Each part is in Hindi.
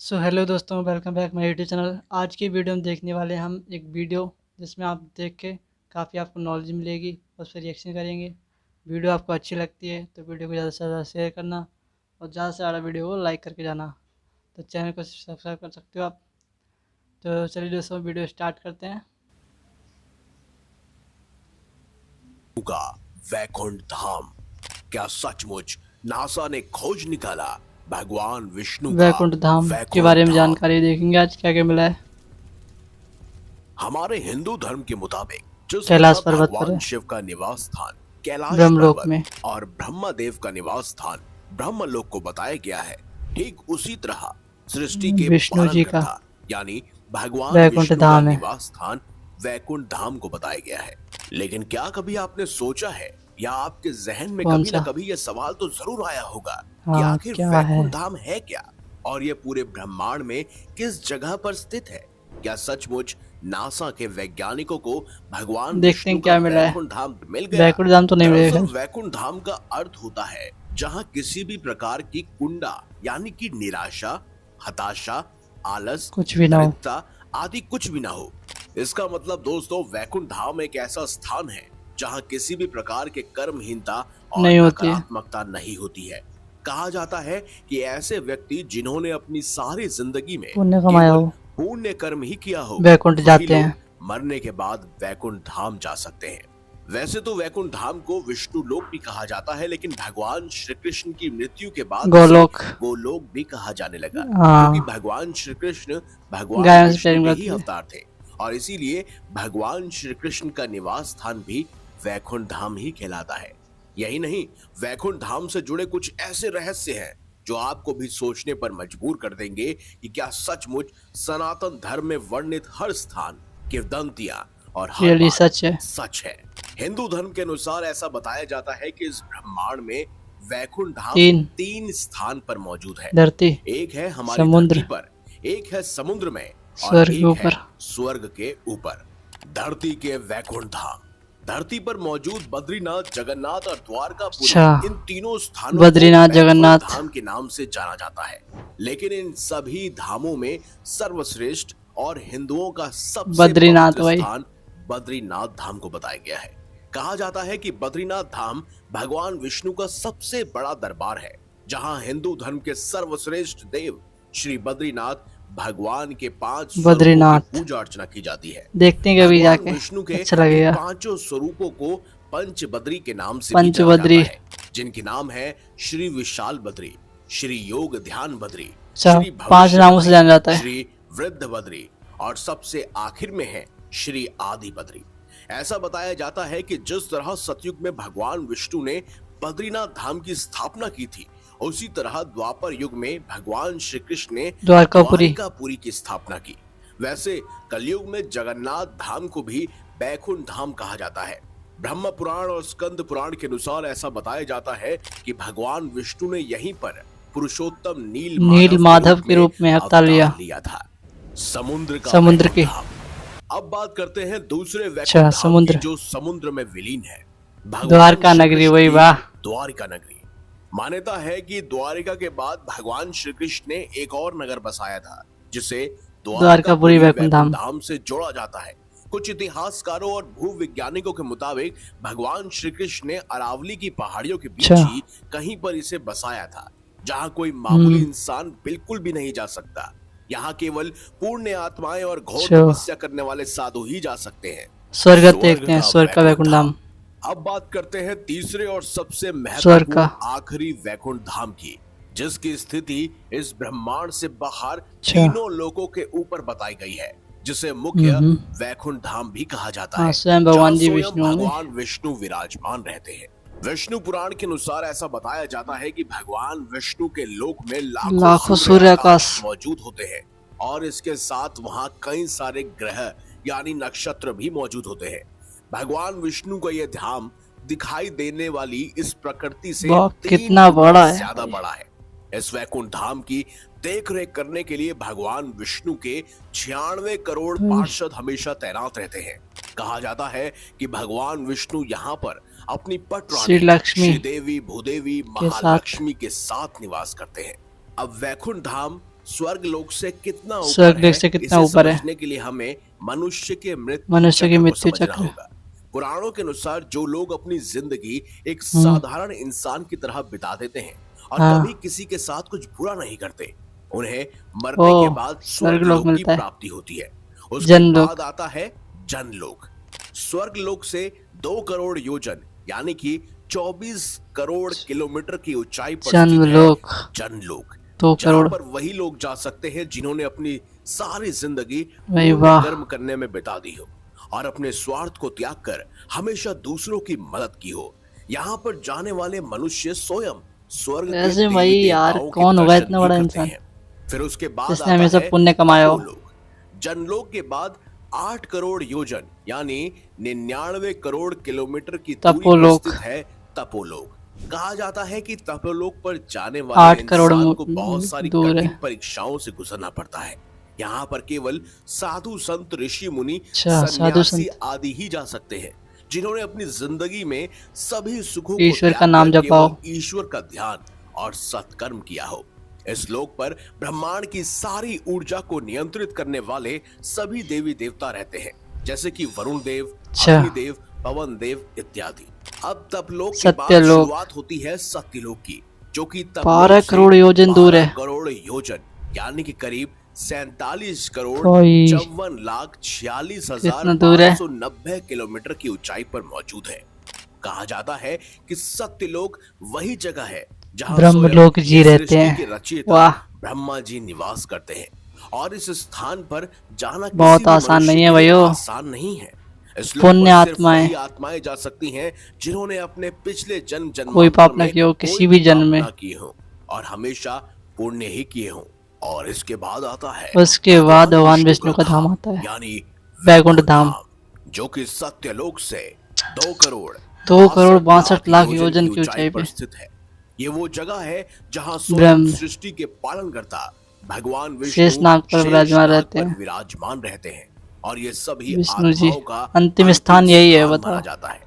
सो हेलो दोस्तों, welcome back my YouTube channel. आज की वीडियो में देखने वाले हैं हम एक वीडियो जिसमें आप देख के काफ़ी आपको नॉलेज मिलेगी, उस पर रिएक्शन करेंगे। वीडियो आपको अच्छी लगती है तो वीडियो को ज़्यादा से ज़्यादा शेयर करना और ज़्यादा से ज़्यादा वीडियो को लाइक करके जाना। तो चैनल को सब्सक्राइब कर सकते हो आप। तो चलिए दोस्तों, वीडियो स्टार्ट करते हैं। वैकुंठ धाम, क्या सचमुच नासा ने खोज निकाला भगवान विष्णु का वैकुंठ धाम के वैकुंठ बारे में धाम? जानकारी देखेंगे आज क्या क्या मिला है। हमारे हिंदू धर्म के मुताबिक जिस कैलाश तरह पर्वत पर भगवान है, शिव का निवास स्थान कैलाश ब्रह्मलोक पर्वत में। और ब्रह्मा देव का निवास स्थान ब्रह्मलोक को बताया गया है, ठीक उसी तरह सृष्टि के विष्णु जी का पालनकर्ता यानी भगवान वैकुंठ विष्णु का धाम है। निवास स्थान वैकुंठ धाम को बताया गया है। लेकिन क्या कभी आपने सोचा है या आपके जहन में कौन कभी ना सा? कभी यह सवाल तो जरूर आया होगा कि हाँ, आखिर क्या है? वैकुंठ धाम है क्या और यह पूरे ब्रह्मांड में किस जगह पर स्थित है? क्या सचमुच नासा के वैज्ञानिकों को भगवान देखते विष्णु हैं का क्या मिला है। वैकुंठ धाम मिल गया? वैकुंठ धाम तो नहीं दरअसल मिलेगा। वैकुंठ धाम का अर्थ होता है जहां किसी भी प्रकार की कुंडा यानी कि निराशा, हताशा, आलस, कुछ भी ना हो। दरिद्रता आदि कुछ भी ना हो। इसका मतलब दोस्तों, वैकुंठ धाम एक ऐसा स्थान है जहां किसी भी प्रकार के कर्महीनता और नहीं होती है। नकारात्मकता नहीं होती है। कहा जाता है कि ऐसे व्यक्ति जिन्होंने अपनी सारी जिंदगी में पुण्य कमाया केवल हो, पुण्य कर्म ही किया हो, वैकुंठ वही जाते लोग हैं। मरने के बाद वैकुंठ धाम जा सकते हैं। वैसे तो वैकुंठ धाम को विष्णु लोक भी कहा जाता है, लेकिन भगवान श्री कृष्ण की मृत्यु के बाद से गोलोक। वो लोक भी कहा जाने लगा, हाँ, क्योंकि भगवान श्री कृष्ण भगवान गायों से विष्णु प्रेम के ही करते थे। अवतार थे और इसीलिए भगवान श्री कृष्ण का निवास स्थान भी वैकुंठ धाम ही कहलाता है। यही नहीं, वैकुंठ धाम से जुड़े कुछ ऐसे रहस्य हैं जो आपको भी सोचने पर मजबूर कर देंगे कि क्या सचमुच सनातन धर्म में वर्णित हर स्थान, किंवदंतियां और हर रियली बात सच है। सच है। हिंदू धर्म के अनुसार ऐसा बताया जाता है कि इस ब्रह्मांड में वैकुंठ धाम तीन स्थान पर मौजूद है। धरती, एक है हमारी समुद्र, धरती पर, एक है समुद्र में और स्वर्ग के एक है ऊपर। स्वर्ग के ऊपर। धरती के वैकुंठ धाम, धरती पर मौजूद बद्रीनाथ, जगन्नाथ और द्वारकापुरी, अच्छा, इन तीनों स्थानों बद्रीनाथ, को वैकुंठ जगन्नाथ। धाम के नाम से जाना जाता है। लेकिन इन सभी धामों में सर्वश्रेष्ठ और हिंदुओं का सबसे बद्रीनाथ पवित्र भाई। स्थान बद्रीनाथ धाम को बताया गया है। कहा जाता है कि बद्रीनाथ धाम भगवान विष्णु का सबसे बड़ा दरबार है, जहां हिंदू धर्म के सर्वश्रेष्ठ देव श्री बद्रीनाथ भगवान के 5 स्वरूपों बद्रीनाथ की पूजा अर्चना की जाती है। देखते हैं कभी भगवान जाके, विष्णु के अच्छा लगेगा। इन 5 स्वरूपों को पंच बद्री के नाम से भी जाना पंचबद्री। जाता है, जिनके नाम है श्री विशाल बद्री, श्री योग ध्यान बद्री, अच्छा, श्री 5 भविष्य नामों से बद्री, जाना जाता है। श्री वृद्ध बद्री और सबसे आखिर में है श्री आदि बद्री। ऐसा बताया जाता है कि जिस तरह सतयुग में भगवान विष्णु ने बद्रीनाथ धाम की स्थापना की थी, उसी तरह द्वापर युग में भगवान श्री कृष्ण ने द्वारिकापुरी की स्थापना की। वैसे कलयुग में जगन्नाथ धाम को भी वैकुंठ धाम कहा जाता है। ब्रह्म पुराण और स्कंद पुराण के अनुसार ऐसा बताया जाता है कि भगवान विष्णु ने यहीं पर पुरुषोत्तम नील माधव के रूप में अवतार लिया था। समुद्र का वैकुंठ धाम। अब बात करते हैं दूसरे वैकुंठ धाम की, जो समुद्र में विलीन है, द्वारका नगरी। वही वाह, द्वारिका नगरी। मान्यता है कि द्वारिका के बाद भगवान श्री कृष्ण ने एक और नगर बसाया था, जिसे द्वारकापुरी वैकुंठ धाम से जोड़ा जाता है। कुछ इतिहासकारों और भूविज्ञानिकों के मुताबिक भगवान श्री कृष्ण ने अरावली की पहाड़ियों के बीच ही कहीं पर इसे बसाया था, जहां कोई मामूली इंसान बिल्कुल भी नहीं जा सकता। यहाँ केवल पुण्य आत्माएं और घोर तपस्या करने वाले साधु ही जा सकते हैं। स्वर्ग देखते हैं, स्वर्ग का वैकुंठ धाम। अब बात करते हैं तीसरे और सबसे महत्वपूर्ण आखिरी वैकुंठ धाम की, जिसकी स्थिति इस ब्रह्मांड से बाहर तीनों लोकों के ऊपर बताई गई है, जिसे मुख्य वैकुंठ धाम भी कहा जाता है, स्वयं भगवान विष्णु विराजमान रहते हैं। विष्णु पुराण के अनुसार ऐसा बताया जाता है कि भगवान विष्णु के लोक में लाखों सूर्याकाश मौजूद होते हैं और इसके साथ वहां कई सारे ग्रह यानी नक्षत्र भी मौजूद होते हैं। भगवान विष्णु का यह धाम दिखाई देने वाली इस प्रकृति से कितना बड़ा है, ज्यादा बड़ा है। इस वैकुंठ धाम की देख रेख करने के लिए भगवान विष्णु के 96 करोड़ पार्षद हमेशा तैनात रहते हैं। कहा जाता है कि भगवान विष्णु यहाँ पर अपनी पटरानी श्री देवी भूदेवी महालक्ष्मी के साथ निवास करते हैं। अब वैकुंठ धाम स्वर्ग लोक से कितना ऊपर स्वर्ग है, से कितना इसे ऊपर है। समझने के लिए हमें मनुष्य के मृत्यु मनुष्य की चक्र को मृत्यु समझना चक्र। होगा। पुराणों के अनुसार जो लोग अपनी जिंदगी एक हम्म। साधारण इंसान की तरह बिता देते हैं और कभी हाँ। किसी के साथ कुछ बुरा नहीं करते, उन्हें ओ, मरने के बाद स्वर्ग स्वर्ग लोक लोक की मिलता है। प्राप्ति होती है। उसके बाद जनलोक। आता है जनलोक। स्वर्ग लोक से 2 करोड़ योजन यानी कि 24 करोड़ किलोमीटर की ऊंचाई पर स्थित है जनलोक। जनलोक, 2 जहां करोड़। पर वही लोग जा सकते हैं जिन्होंने अपनी सारी जिंदगी भाई पुण्य वाह। कर्म करने में बिता दी हो और अपने स्वार्थ को त्याग कर हमेशा दूसरों की मदद की हो। यहाँ पर जाने वाले मनुष्य स्वयं स्वर्ग के ऐसे भाई देवी यार देवताओं के कौन होगा दर्शन इतना भी बड़ा करते इंसान हैं। फिर उसके बाद जिसने आता हमेशा है पुण्य कमाया हो। तपोलोक। जनलोक के बाद 8 करोड़ योजन यानी 99 करोड़ किलोमीटर की दूरी पर तपोलोक। स्थित है तपोलोक। कहा जाता है कि तपोलोक पर जाने वाले 8 करोड़ इंसान को बहुत सारी दूर है। कठिन परीक्षाओं से गुजरना पड़ता है। यहाँ पर केवल साधु संत ऋषि मुनि अच्छा, साधु सन्यासी संत। आदि ही जा सकते हैं जिन्होंने अपनी जिंदगी में सभी सुखों को ईश्वर का त्याग नाम कर जपाओ। केवल ईश्वर का ध्यान और सत्कर्म किया हो। इस लोक पर ब्रह्मांड की सारी ऊर्जा को नियंत्रित करने वाले सभी देवी देवता रहते हैं, जैसे कि वरुण देव, अच्छा। अग्निदेव, पवन देव इत्यादि। अब तपलोक के बाद सत्यलोक। शुरुआत होती है सत्यलोक की, जो कि 12 करोड़ योजन दूर है। 12 करोड़ योजन यानी कि करीब 47 करोड़ कोई 54,46,590 कितना दूर है। किलोमीटर की ऊंचाई पर मौजूद है। कहा जाता है कि सत्यलोक वही जगह है जहां ब्रह्मलोक स्वयं जी इस रहते सृष्टि के हैं। रचयिता वाह। ब्रह्मा जी निवास करते हैं और इस स्थान पर जाना बहुत किसी भी आसान मनुष्य नहीं है के लिए भाइयों। आसान नहीं है। इस लोक पुण्य पर सिर्फ आत्माएं। वही आत्माएं जा सकती हैं जिन्होंने अपने पिछले जन्म कोई जन्मांतर पाप ना में किया हो कोई किसी भी जन्म पाप में। ना किए हो और हमेशा पुण्य ही किए हों। और इसके बाद आता है उसके बाद भगवान विष्णु का धाम आता है, यानी वैकुंठ धाम। जो कि सत्यलोक से 2 करोड़ 2 करोड़ 62 लाख लाख योजन योजन की की ऊंचाई ऊंचाई पर पे। स्थित है। ये वो जगह है जहां स्वयं ब्रह्म सृष्टि के पालनकर्ता भगवान शेष विष्णु नाग पर विराजमान शेषनाग रहते पर हैं। विराजमान रहते हैं और ये सभी विष्णु जी आत्माओं का अंतिम स्थान यही है, स्थान बताओ। माना जाता है।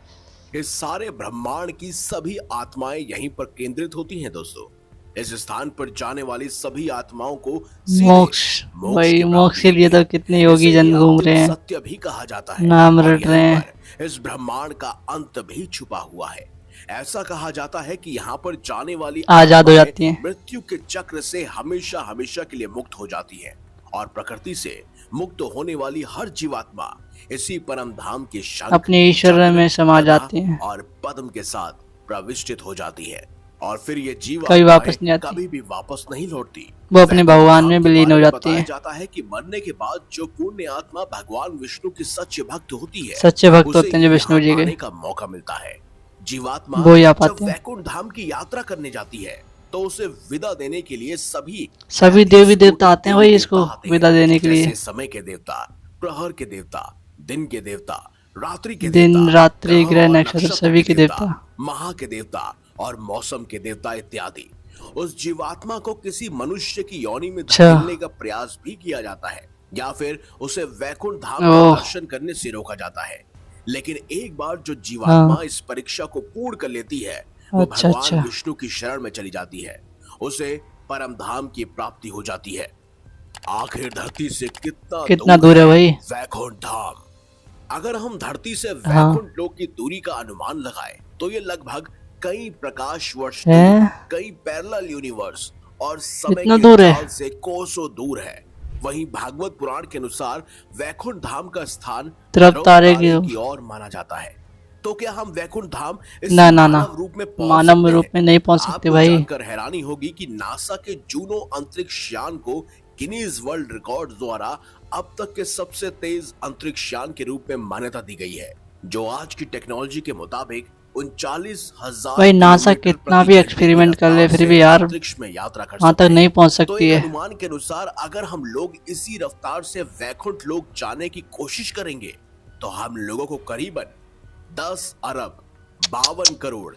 इस सारे ब्रह्मांड की सभी आत्माएं यहीं पर केंद्रित होती हैं दोस्तों। इस स्थान पर जाने वाली सभी आत्माओं को सीधे मोक्ष। मोक्ष भाई की मोक्ष प्राप्ति के लिए होती है। तो कितने योगी इसे ही जन घूम अंतिम रहे हैं, सत्य भी कहा जाता है नाम और रट रहे यहीं हैं। पर इस ब्रह्मांड का अंत भी छुपा हुआ है। ऐसा कहा जाता है कि यहाँ पर जाने वाली आजाद हो आत्माएं जाती हैं। मृत्यु के चक्र से हमेशा हमेशा के लिए मुक्त हो जाती है और प्रकृति से मुक्त होने वाली हर जीवात्मा इसी परम धाम के शंख, अपने ईश्वर चक्र, में समा गदा जाती हैं। और पद्म के साथ प्रविष्टित हो जाती है और फिर ये कभी जीवात्माएं वापस नहीं आती, कभी भी वापस नहीं लौटती। वो अपने वैकुंठ भगवान धाम में के विलीन बारे हो में जाती बताया है। जाता है कि मरने के बाद जो पुण्य आत्मा भगवान विष्णु की सच्चे भक्त होती है, सच्चे भक्त उसे होते हैं जो विष्णु जी यहाँ के, आने का मौका मिलता है। जीवात्मा वो ही आ जब पाते हैं। वैकुंठ धाम की यात्रा करने जाती है तो उसे विदा देने के लिए सभी देवी देवता आते हैं भाई देवी इसको देवता आते हैं। विदा देने के लिए। जैसे समय के देवता, प्रहर के देवता, दिन के देवता, रात्रि के दिन देवता, रात्रि ग्रह और नक्षत्र सभी के देवता। महा के देवता और मौसम के देवता इत्यादि। उस जीवात्मा को किसी मनुष्य की योनि में धकेलने का प्रयास भी किया जाता है या फिर उसे वैकुंठ धाम का दर्शन करने से रोका जाता है। लेकिन एक बार जो जीवात्मा इस परीक्षा को पूर्ण कर लेती है वो भगवान विष्णु की शरण में चली जाती है, उसे परम धाम की प्राप्ति हो जाती है। आखिर धरती से कितना दूर है भाई वैकुंठ धाम? अगर हम धरती से वैकुंठ लोक की दूरी का अनुमान लगाएं तो ये लगभग कई प्रकाश वर्ष दूर, कई पैरेलल यूनिवर्स और समय के काल से कोसों दूर है। वहीं भागवत पुराण के अनुसार वैकुंठ धाम का स्थान ध्रुव तारे की ओर माना जाता है। तो क्या हम वैकुंठ धाम इस मानव रूप में नहीं पहुंच सकते भाई? जानकर हैरानी होगी कि नासा के जूनो अंतरिक्ष यान को गिनीज वर्ल्ड रिकॉर्ड द्वारा अब तक के सबसे तेज अंतरिक्ष यान के रूप में मान्यता दी गई है, जो आज की टेक्नोलॉजी के मुताबिक 39,000 भाई नासा कितना भी एक्सपेरिमेंट कर ले फिर भी यार अंतरिक्ष में यात्रा कर वहां तक नहीं पहुंच सकती है। अनुमान के अनुसार अगर हम लोग इसी रफ्तार से वैकुंठ लोक जाने की कोशिश करेंगे तो हम लोगों को करीबन 10 अरब 52 करोड़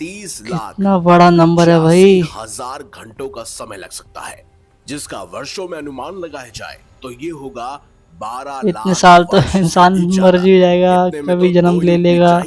30 लाख कितना बड़ा नंबर है भाई, 80,000 घंटों का समय लग सकता है, जिसका वर्षों में अनुमान लगाया जाए तो ये होगा 12 लाख। इतने साल तो इंसान मर भी जाएगा, कभी जन्म ले लेगा,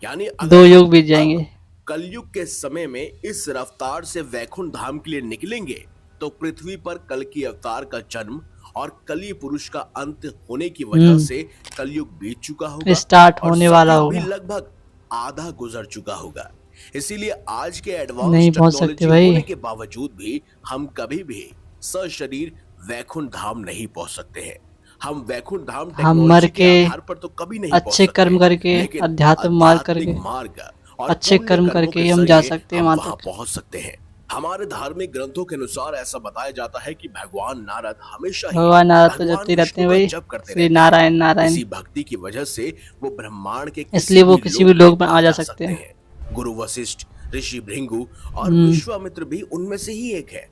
यानी 2 युग बीत जाएंगे। कलयुग के समय में इस रफ्तार से वैकुंठ धाम के लिए निकलेंगे तो पृथ्वी पर कल की अवतार का जन्म और कली पुरुष का अंत होने की वजह से कलयुग बीत चुका होगा स्टार्ट और होने वाला सतयुग भी होगा। लगभग आधा गुजर चुका होगा। इसीलिए आज के नहीं एडवांस पहुंच सकते टेक्नोलॉजी भाई। होने के बावजूद भी हम कभी भी सशरीर वैकुंठ धाम नहीं पहुंच सकते हैं। हम वैकुंठ धाम हम मर टेक्नोलॉजी के के आधार पर तो कभी नहीं पहुंच अच्छे सकते, कर्म करके, लेकिन अध्यात्म मार्ग आध्यात्मिक करके, मार्ग और अच्छे पुण्य कर्म कर्मों करके के ही हम जा जरिए सकते हैं हम वहां वहां तक। पहुंच सकते हैं। हमारे धार्मिक ग्रंथों के अनुसार ऐसा बताया जाता है कि भगवान नारद हमेशा ही भगवान नारद तो भगवान जपते ही रहते विष्णु हैं का भाई, जप करते श्री रहते हैं। नारायण नारायण। इसी भक्ति की वजह से वो ब्रह्मांड के इसलिए किसी वो भी किसी भी लोक लोग में में आ जा जा सकते सकते हैं। हैं। गुरु वशिष्ठ, ऋषि भृंगु और हम्म। विश्वामित्र भी उनमें से ही एक है।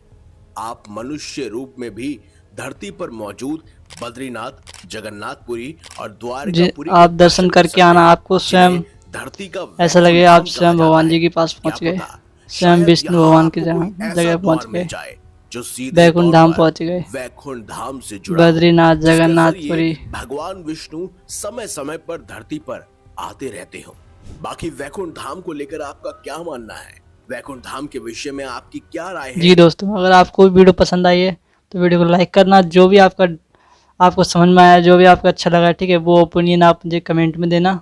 आप मनुष्य रूप में भी धरती पर मौजूद बद्रीनाथ, जगन्नाथपुरी और द्वारकापुरी के आप दर्शन दर्शन कर करके सकते आना, हैं, आपको जिन्हें स्वयं धरती का ऐसा वैकुंठ लगे आप धाम कहा स्वयं जाता भगवान है। जी के पास क्या पहुंच गए, पता स्वयं शायद विष्णु यहाँ भगवान की आपको कोई ऐसा जगह पहुंच द्वार मिल गए, जाए जो सीधे बैकुंठ तौर धाम पर पहुंच गए। वैकुंठ धाम से जुड़ा हो, बद्रीनाथ, जिसके जरिए जगन्नाथपुरी। भगवान विष्णु समय समय पर धरती पर आते रहते हो। बाकी वैकुंठ धाम को लेकर आपका क्या मानना है? वैकुंठ धाम के विषय में आपकी क्या राय है? जी दोस्तों, अगर आपको वीडियो पसंद आई है तो वीडियो को लाइक करना। जो भी आपको समझ में आया, जो भी आपको अच्छा लगा, ठीक है, वो ओपिनियन आप मुझे कमेंट में देना।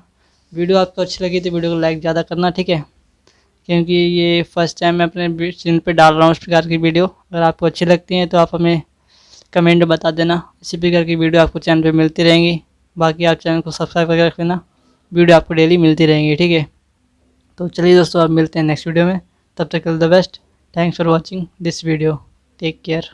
वीडियो आपको अच्छी लगी तो वीडियो को लाइक ज़्यादा करना, ठीक है, क्योंकि ये फर्स्ट टाइम मैं अपने चैनल पे डाल रहा हूँ इस प्रकार की वीडियो। अगर आपको अच्छी लगती हैं तो आप हमें कमेंट में बता देना। इसी प्रकार की वीडियो आपको चैनल पे मिलती रहेंगी। बाकी आप चैनल को सब्सक्राइब करके रख लेना, वीडियो आपको डेली मिलती रहेंगी, ठीक है। तो चलिए दोस्तों, अब मिलते हैं नेक्स्ट वीडियो में। तब तक all the best. Thanks for watching this video. Take care.